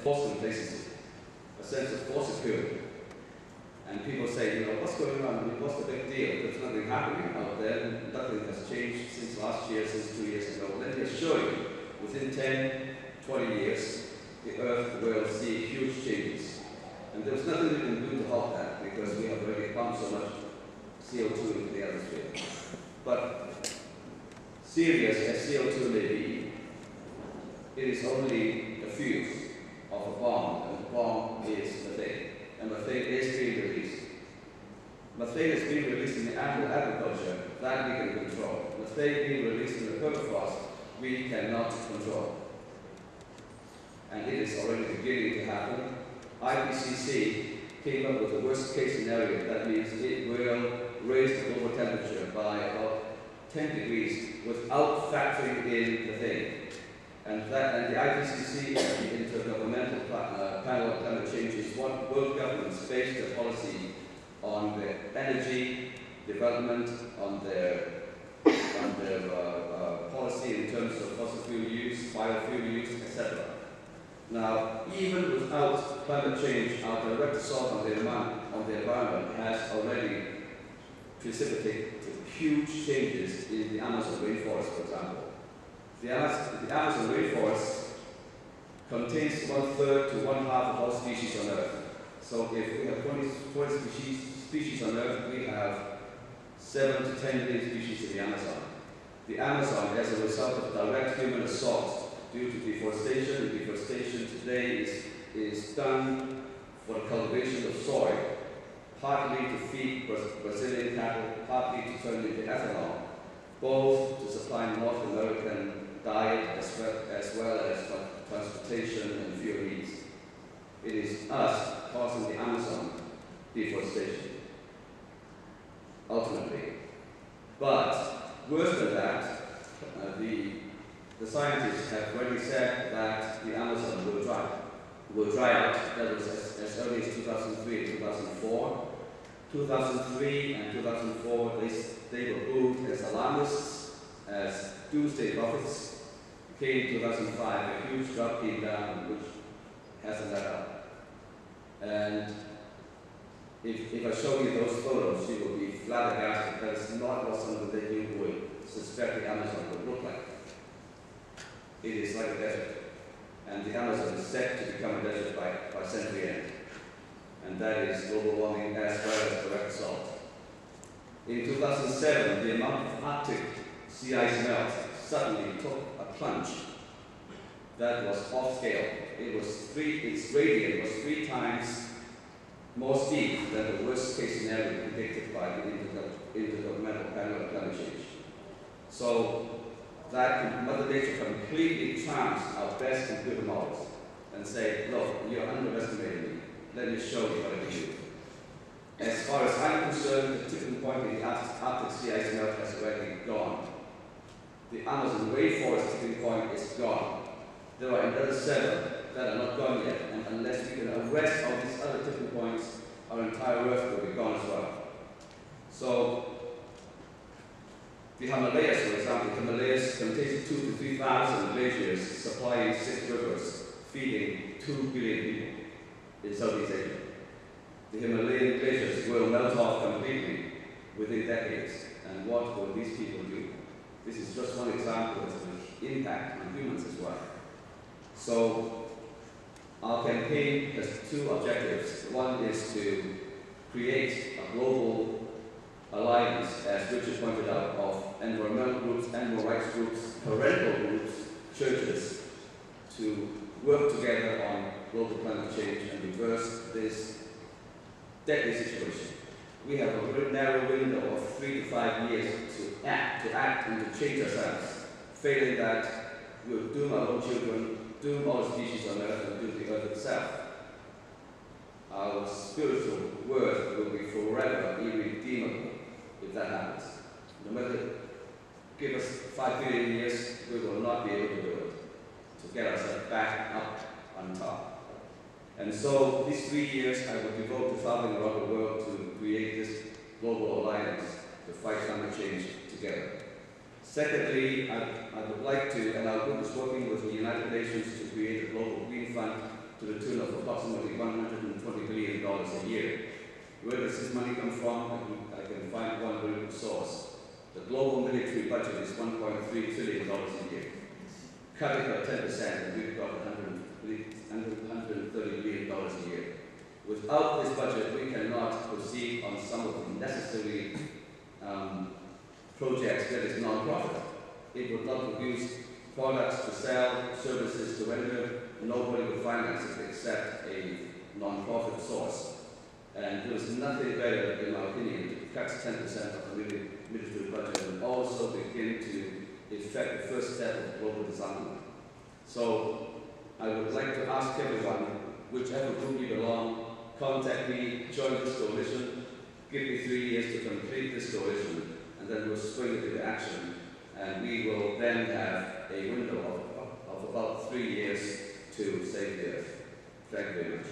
false complacency, a sense of false security. And people say, you know, what's going on? I mean, what's the big deal? There's nothing happening out there. Nothing has changed since last year, since 2 years ago. Let me assure you, within 10, 20 years, the Earth will see huge changes. And there's nothing we can do to help that because we have already pumped so much CO2 into the atmosphere. But serious as CO2 may be, it is only the fuse of a bomb, and the bomb is methane. And methane is being released. Methane is being released in the animal agriculture, that we can control. Methane being released in the permafrost, we cannot control. And it is already beginning to happen. IPCC came up with the worst case scenario. That means it will raise the global temperature by about 10 degrees without factoring in methane. And the IPCC, the Intergovernmental Panel on Climate Change, is what world governments base their policy on their energy development, on their policy in terms of fossil fuel use, biofuel use, etc. Now, even without climate change, our direct assault on the environment has already precipitated huge changes in the Amazon rainforest, for example. The Amazon rainforest contains 1/3 to 1/2 of all species on Earth. So if we have 20 species on Earth, we have 7 to 10 million species in the Amazon. The Amazon, as a result of direct human assault due to deforestation, and deforestation today is done for the cultivation of soy, partly to feed Brazilian cattle, partly to turn into ethanol, both to supply North American diet as well as transportation and fuel needs. It is us causing the Amazon deforestation, ultimately. But worse than that, the scientists have already said that the Amazon will dry out. That was as early as 2003 and 2004. 2003 and 2004, they were booed as alarmists, as doomsday prophets. Came 2005, a huge drop came down, which hasn't let up. And if I show you those photos, you will be flabbergasted. That is not what some of the people would suspect the Amazon would look like. It is like a desert. And the Amazon is set to become a desert by century end. And that is global warming as well as direct assault. In 2007, the amount of Arctic sea ice melt suddenly took a plunge that was off scale. Its gradient was 3 times more steep than the worst case scenario predicted by the Intergovernmental Panel on Climate Change. So that Mother Nature completely trumps our best computer models and say, look, you're underestimating me. Let me show you what I can do. As far as I'm concerned, the tipping point in the Arctic sea ice melt has already gone. The Amazon rainforest tipping point is gone. There are another 7 that are not gone yet, and unless we can arrest all these other tipping points, our entire Earth will be gone as well. So, the Himalayas, for example, the Himalayas contains 2,000 to 3,000 glaciers supplying 6 rivers, feeding 2 billion people in Southeast Asia. The Himalayan glaciers will melt off completely within decades. And what will these people do? This is just one example of the impact on humans as well. So our campaign has 2 objectives. One is to create a global alliance, as Richard pointed out, of environmental groups, animal rights groups, parental groups, churches, to work together on global climate change and reverse this deadly situation. We have a very narrow window of 3 to 5 years to act and to change ourselves. Failing that, we'll doom our own children, doom all species on Earth, and doom the Earth itself. Our spiritual worth will be forever irredeemable if that happens. No matter, give us 5 billion years, we will not be able to do it, to get ourselves back up on top. And so these 3 years I will devote to traveling around the world to create this global alliance to fight climate change together. Secondly, I would like to, and our group is working with the United Nations to create a global green fund to the tune of approximately $120 billion a year. Where does this money come from? I can find one very good source. The global military budget is $1.3 trillion a year. Cut it by 10%, and we've got $130 billion a year. Without this budget, we cannot proceed on some of the necessary projects that is non-profit. It would not produce products to sell, services to render. Nobody will finance it except a non-profit source. And there is nothing better, in my opinion, to cut 10% of the military budget and also begin to effect the first step of global development. So I would like to ask everyone, whichever group you belong, contact me, join this coalition, give me 3 years to complete this coalition, and then we'll spring it into action. And we will then have a window of about 3 years to save the earth. Thank you very much.